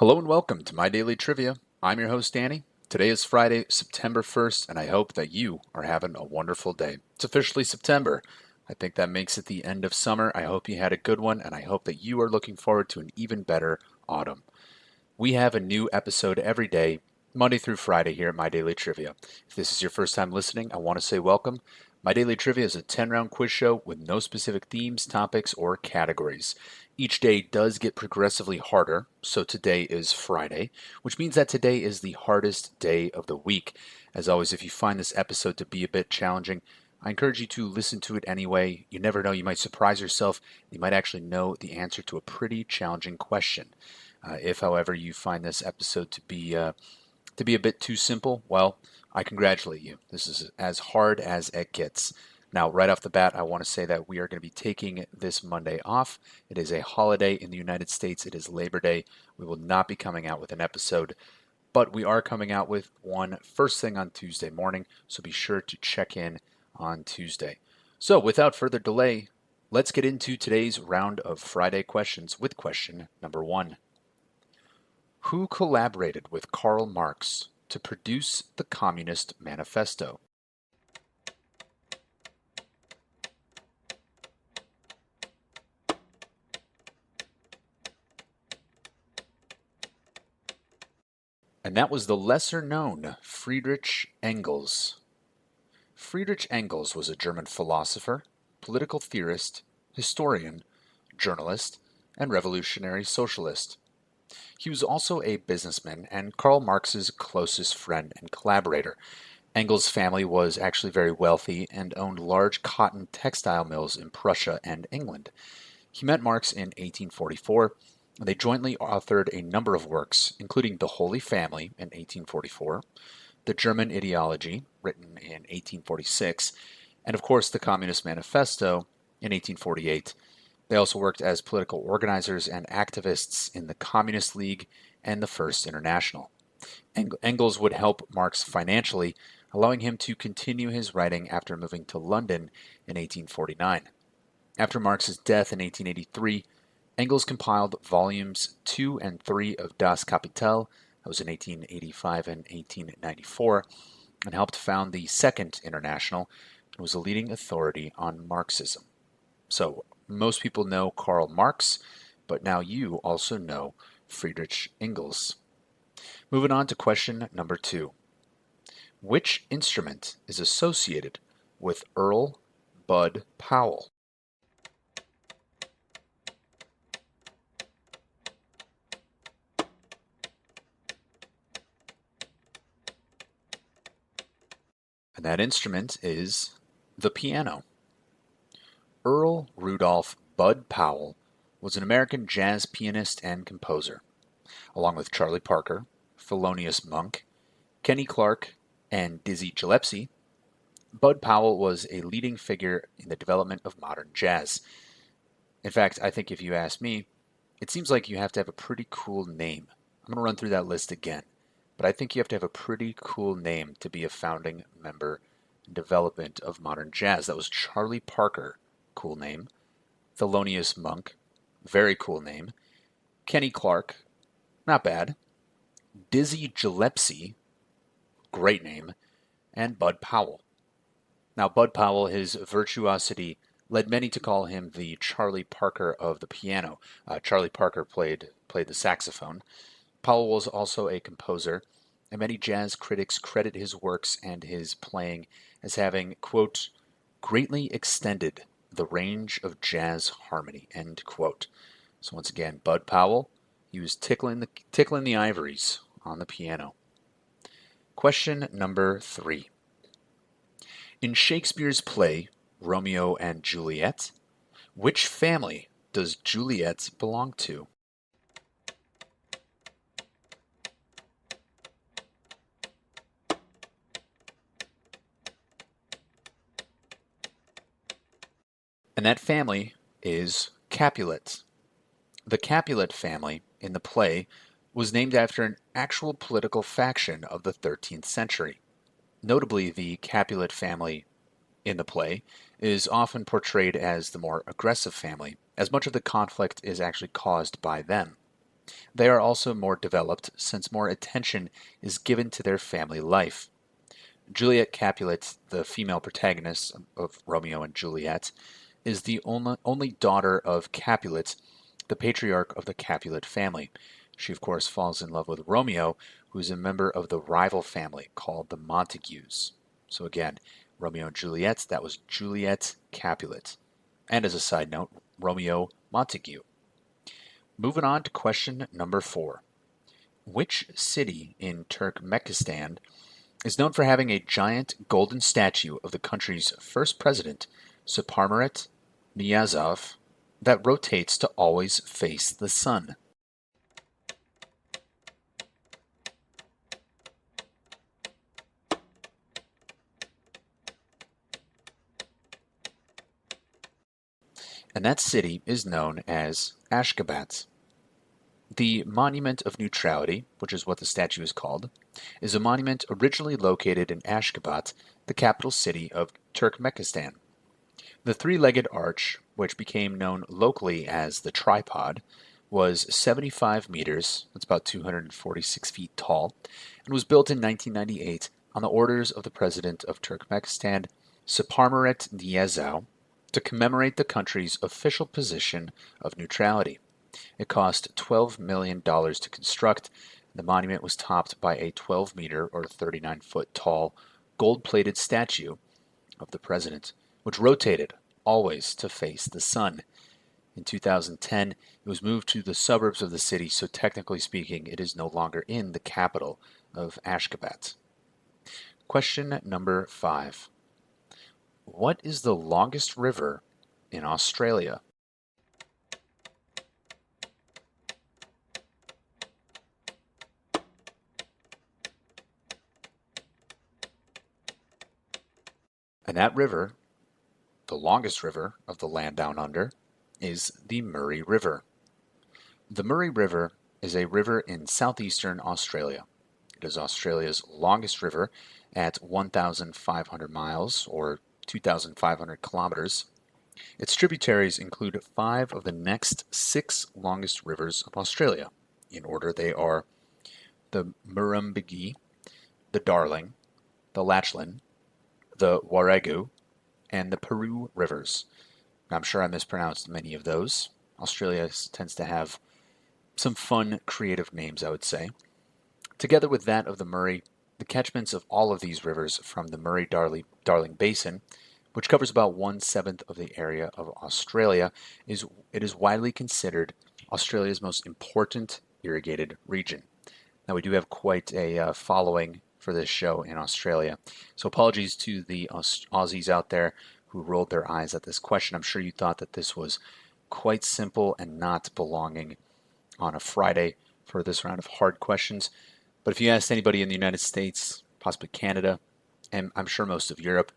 Hello and welcome to My Daily Trivia. I'm your host, Danny. Today is Friday, September 1st, and I hope that you are having a wonderful day. It's officially September. I think that makes it the end of summer. I hope you had a good one, and I hope that you are looking forward to an even better autumn. We have a new episode every day, Monday through Friday here at My Daily Trivia. If this is your first time listening, I want to say welcome. My Daily Trivia is a 10-round quiz show with no specific themes, topics, or categories. Each day does get progressively harder, so today is Friday, which means that today is the hardest day of the week. As always, if you find this episode to be a bit challenging, I encourage you to listen to it anyway. You never know, you might surprise yourself. You might actually know the answer to a pretty challenging question. If, however, you find this episode to be a bit too simple, well, I congratulate you. This is as hard as it gets. Now, right off the bat, I want to say that we are going to be taking this Monday off. It is a holiday in the United States. It is Labor Day. We will not be coming out with an episode, but we are coming out with one first thing on Tuesday morning, so be sure to check in on Tuesday. So, without further delay, let's get into today's round of Friday questions with question number 1. Who collaborated with Karl Marx to produce the Communist Manifesto? And that was the lesser-known Friedrich Engels. Friedrich Engels was a German philosopher, political theorist, historian, journalist, and revolutionary socialist. He was also a businessman and Karl Marx's closest friend and collaborator. Engels' family was actually very wealthy and owned large cotton textile mills in Prussia and England. He met Marx in 1844, and they jointly authored a number of works, including The Holy Family in 1844, The German Ideology, written in 1846, and of course the Communist Manifesto in 1848. They also worked as political organizers and activists in the Communist League and the First International. Engels would help Marx financially, allowing him to continue his writing after moving to London in 1849. After Marx's death in 1883, Engels compiled volumes 2 and 3 of Das Kapital, that was in 1885 and 1894, and helped found the Second International and was a leading authority on Marxism. So, most people know Karl Marx, but now you also know Friedrich Engels. Moving on to question number 2. Which instrument is associated with Earl Bud Powell? And that instrument is the piano. Earl Rudolph Bud Powell was an American jazz pianist and composer. Along with Charlie Parker, Thelonious Monk, Kenny Clarke, and Dizzy Gillespie, Bud Powell was a leading figure in the development of modern jazz. In fact, I think if you ask me, it seems like you have to have a pretty cool name. I'm going to run through that list again, but I think you have to have a pretty cool name to be a founding member in development of modern jazz. That was Charlie Parker, cool name. Thelonious Monk, very cool name. Kenny Clarke, not bad. Dizzy Gillespie, great name. And Bud Powell. Now, Bud Powell, his virtuosity led many to call him the Charlie Parker of the piano. Charlie Parker played the saxophone. Powell was also a composer, and many jazz critics credit his works and his playing as having, quote, greatly extended the range of jazz harmony, end quote. So once again, Bud Powell, he was tickling the ivories on the piano. Question number 3. In Shakespeare's play, Romeo and Juliet, which family does Juliet belong to? And that family is Capulet. The Capulet family in the play was named after an actual political faction of the 13th century. Notably, the Capulet family in the play is often portrayed as the more aggressive family, as much of the conflict is actually caused by them. They are also more developed since more attention is given to their family life. Juliet Capulet, the female protagonist of Romeo and Juliet, is the only daughter of Capulet, the patriarch of the Capulet family. She, of course, falls in love with Romeo, who is a member of the rival family called the Montagues. So, again, Romeo and Juliet, that was Juliet Capulet. And as a side note, Romeo Montague. Moving on to question number 4. Which city in Turkmenistan is known for having a giant golden statue of the country's first president, Saparmurat Niyazov, that rotates to always face the sun? And that city is known as Ashgabat. The Monument of Neutrality, which is what the statue is called, is a monument originally located in Ashgabat, the capital city of Turkmenistan. The three-legged arch, which became known locally as the tripod, was 75 meters, that's about 246 feet tall, and was built in 1998 on the orders of the president of Turkmenistan, Saparmurat Niyazov, to commemorate the country's official position of neutrality. It cost $12 million to construct. The monument was topped by a 12-meter or 39-foot tall gold-plated statue of the president, which rotated always to face the sun. In 2010, it was moved to the suburbs of the city, so technically speaking, it is no longer in the capital of Ashgabat. Question number 5. What is the longest river in Australia? And that river, the longest river of the land down under, is the Murray River. The Murray River is a river in southeastern Australia. It is Australia's longest river at 1,500 miles or 2,500 kilometers. Its tributaries include 5 of the next 6 longest rivers of Australia. In order, they are the Murrumbidgee, the Darling, the Lachlan, the Warrego, and the Paroo rivers. I'm sure I mispronounced many of those. Australia tends to have some fun, creative names, I would say. Together with that of the Murray, the catchments of all of these rivers from the Murray-Darling Basin, which covers about 1/7 of the area of Australia, it is widely considered Australia's most important irrigated region. Now, we do have quite a following for this show in Australia. So apologies to the Aussies out there who rolled their eyes at this question. I'm sure you thought that this was quite simple and not belonging on a Friday for this round of hard questions. But if you asked anybody in the United States, possibly Canada, and I'm sure most of Europe,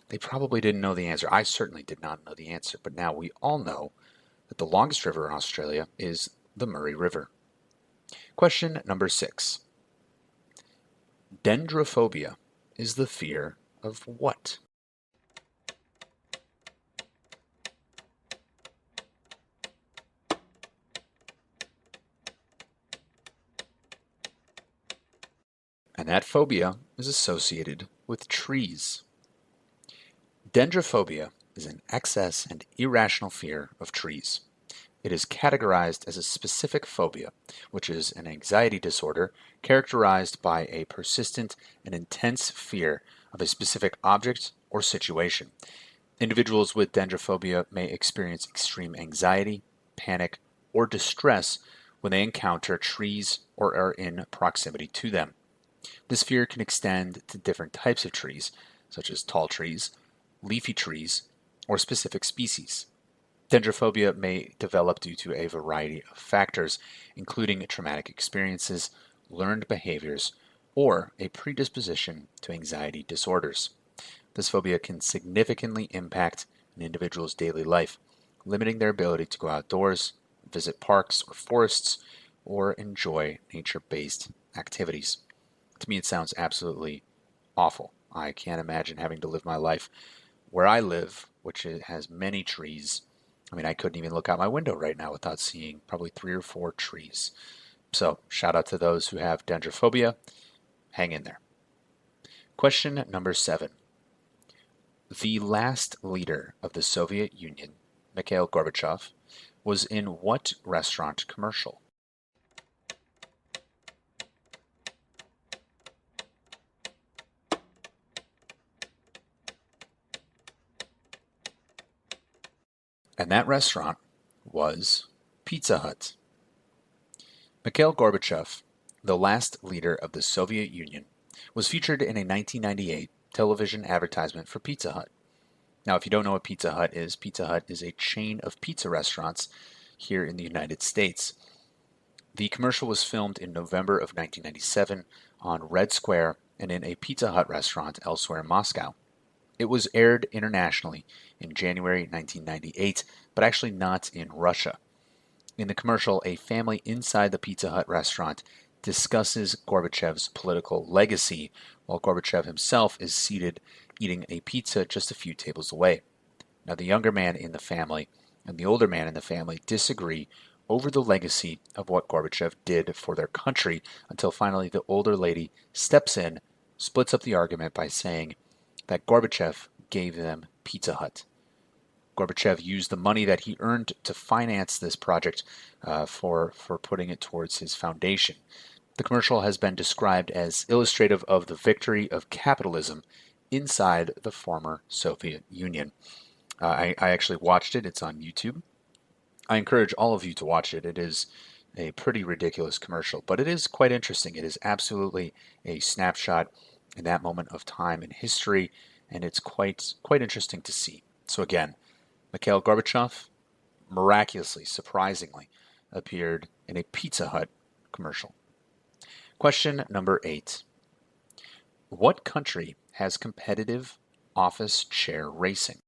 they probably didn't know the answer. I certainly did not know the answer, but now we all know that the longest river in Australia is the Murray River. Question number 6. Dendrophobia is the fear of what? And that phobia is associated with trees. Dendrophobia is an excess and irrational fear of trees. It is categorized as a specific phobia, which is an anxiety disorder characterized by a persistent and intense fear of a specific object or situation. Individuals with dendrophobia may experience extreme anxiety, panic, or distress when they encounter trees or are in proximity to them. This fear can extend to different types of trees, such as tall trees, leafy trees, or specific species. Dendrophobia may develop due to a variety of factors, including traumatic experiences, learned behaviors, or a predisposition to anxiety disorders. This phobia can significantly impact an individual's daily life, limiting their ability to go outdoors, visit parks or forests, or enjoy nature-based activities. To me, it sounds absolutely awful. I can't imagine having to live my life where I live, which has many trees. I mean, I couldn't even look out my window right now without seeing probably 3 or 4 trees. So shout out to those who have dendrophobia. Hang in there. Question number 7. The last leader of the Soviet Union, Mikhail Gorbachev, was in what restaurant commercial? And that restaurant was Pizza Hut. Mikhail Gorbachev, the last leader of the Soviet Union, was featured in a 1998 television advertisement for Pizza Hut. Now, if you don't know what Pizza Hut is a chain of pizza restaurants here in the United States. The commercial was filmed in November of 1997 on Red Square and in a Pizza Hut restaurant elsewhere in Moscow. It was aired internationally in January 1998, but actually not in Russia. In the commercial, a family inside the Pizza Hut restaurant discusses Gorbachev's political legacy, while Gorbachev himself is seated eating a pizza just a few tables away. Now, the younger man in the family and the older man in the family disagree over the legacy of what Gorbachev did for their country until finally the older lady steps in, splits up the argument by saying that Gorbachev gave them Pizza Hut. Gorbachev used the money that he earned to finance this project for putting it towards his foundation. The commercial has been described as illustrative of the victory of capitalism inside the former Soviet Union. I actually watched it. It's on YouTube. I encourage all of you to watch it. It is a pretty ridiculous commercial, but it is quite interesting. It is absolutely a snapshot in that moment of time in history, and it's quite interesting to see. So again, Mikhail Gorbachev miraculously, surprisingly, appeared in a Pizza Hut commercial. Question number 8. What country has competitive office chair racing?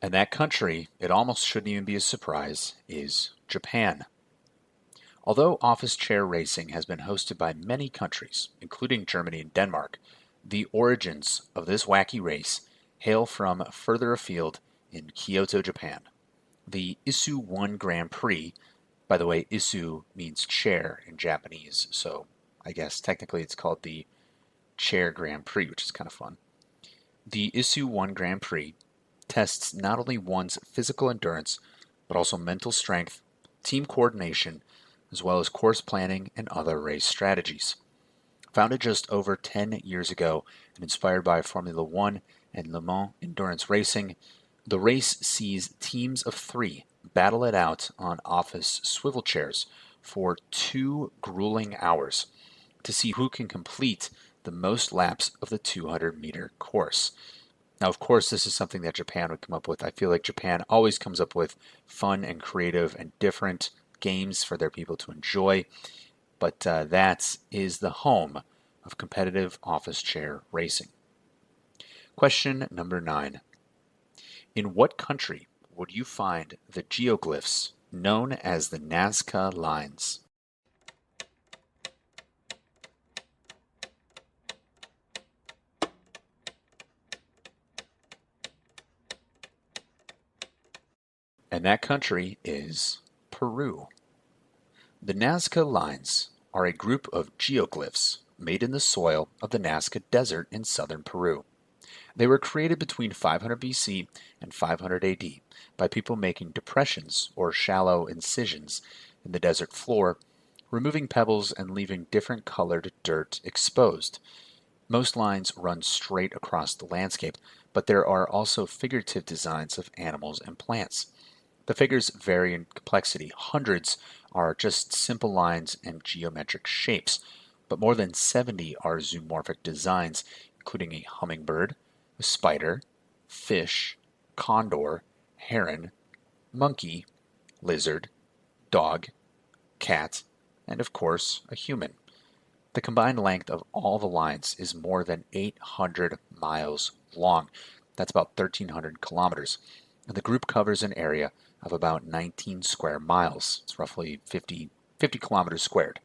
And that country, it almost shouldn't even be a surprise, is Japan. Although office chair racing has been hosted by many countries, including Germany and Denmark, the origins of this wacky race hail from further afield in Kyoto, Japan. The Issue 1 Grand Prix, by the way, Issue means chair in Japanese, so I guess technically it's called the Chair Grand Prix, which is kind of fun. The Issue 1 Grand Prix tests not only one's physical endurance, but also mental strength, team coordination, as well as course planning and other race strategies. Founded just over 10 years ago and inspired by Formula One and Le Mans endurance racing, the race sees teams of 3 battle it out on office swivel chairs for 2 grueling hours to see who can complete the most laps of the 200-meter course. Now, of course, this is something that Japan would come up with. I feel like Japan always comes up with fun and creative and different games for their people to enjoy, but that is the home of competitive office chair racing. Question number 9. In what country would you find the geoglyphs known as the Nazca Lines? And that country is Peru. The Nazca Lines are a group of geoglyphs made in the soil of the Nazca Desert in southern Peru. They were created between 500 BC and 500 AD by people making depressions or shallow incisions in the desert floor, removing pebbles and leaving different colored dirt exposed. Most lines run straight across the landscape, but there are also figurative designs of animals and plants. The figures vary in complexity. Hundreds are just simple lines and geometric shapes, but more than 70 are zoomorphic designs, including a hummingbird, a spider, fish, condor, heron, monkey, lizard, dog, cat, and of course, a human. The combined length of all the lines is more than 800 miles long. That's about 1,300 kilometers. And the group covers an area of about 19 square miles. It's roughly 50 kilometers squared.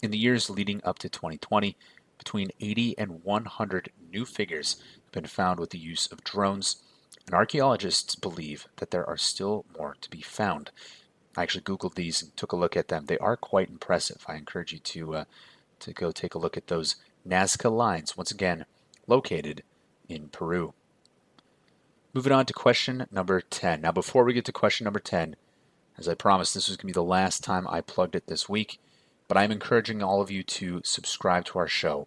In the years leading up to 2020, Between 80 and 100 new figures have been found with the use of drones, and archaeologists believe that there are still more to be found. I actually Googled these and took a look at them. They are quite impressive. I encourage you to go take a look at those Nazca lines, once again, located in Peru. Moving on to question number 10. Now, before we get to question number 10, as I promised, this was going to be the last time I plugged it this week, but I'm encouraging all of you to subscribe to our show.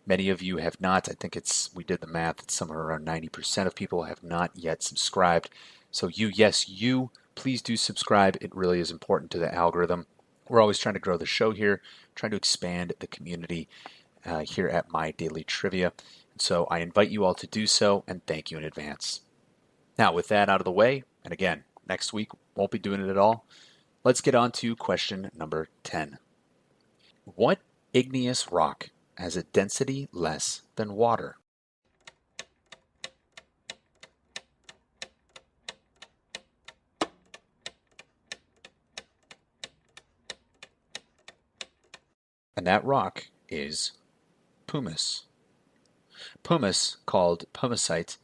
Many of you have not. I think we did the math, it's somewhere around 90% of people have not yet subscribed. So you, please do subscribe. It really is important to the algorithm. We're always trying to grow the show here, trying to expand the community here at My Daily Trivia. And so I invite you all to do so, and thank you in advance. Now, with that out of the way, and again, next week won't be doing it at all, let's get on to question number 10. What igneous rock has a density less than water? And that rock is pumice. Pumice, called pumicite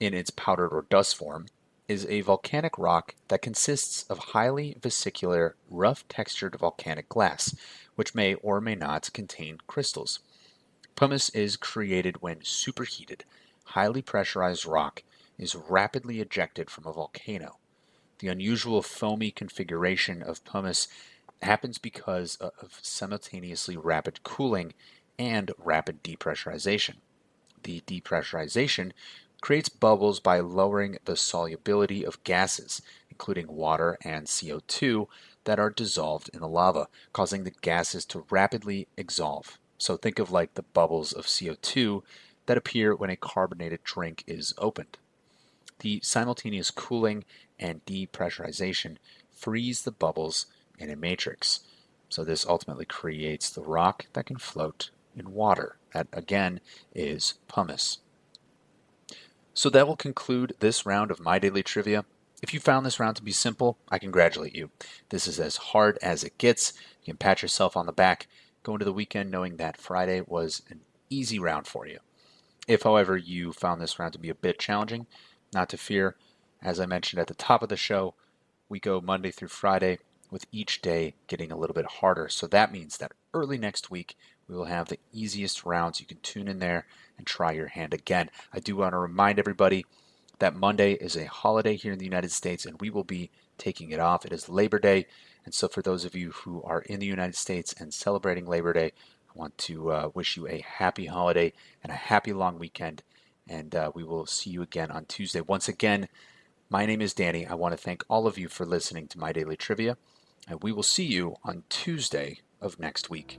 in its powdered or dust form, is a volcanic rock that consists of highly vesicular, rough-textured volcanic glass, which may or may not contain crystals. Pumice is created when superheated, highly pressurized rock is rapidly ejected from a volcano. The unusual foamy configuration of pumice happens because of simultaneously rapid cooling and rapid depressurization. The depressurization creates bubbles by lowering the solubility of gases, including water and CO2, that are dissolved in the lava, causing the gases to rapidly exsolve. So think of like the bubbles of CO2 that appear when a carbonated drink is opened. The simultaneous cooling and depressurization freeze the bubbles in a matrix. So this ultimately creates the rock that can float in water. That again is pumice. So that will conclude this round of My Daily Trivia. If you found this round to be simple, I congratulate you. This is as hard as it gets. You can pat yourself on the back, go into the weekend knowing that Friday was an easy round for you. If, however, you found this round to be a bit challenging, not to fear. As I mentioned at the top of the show, we go Monday through Friday, with each day getting a little bit harder. So that means that early next week, we will have the easiest rounds. You can tune in there and try your hand again. I do want to remind everybody that Monday is a holiday here in the United States, and we will be taking it off. It is Labor Day, and so for those of you who are in the United States and celebrating Labor Day, I want to wish you a happy holiday and a happy long weekend, and we will see you again on Tuesday. Once again, my name is Danny. I want to thank all of you for listening to My Daily Trivia, and we will see you on Tuesday of next week.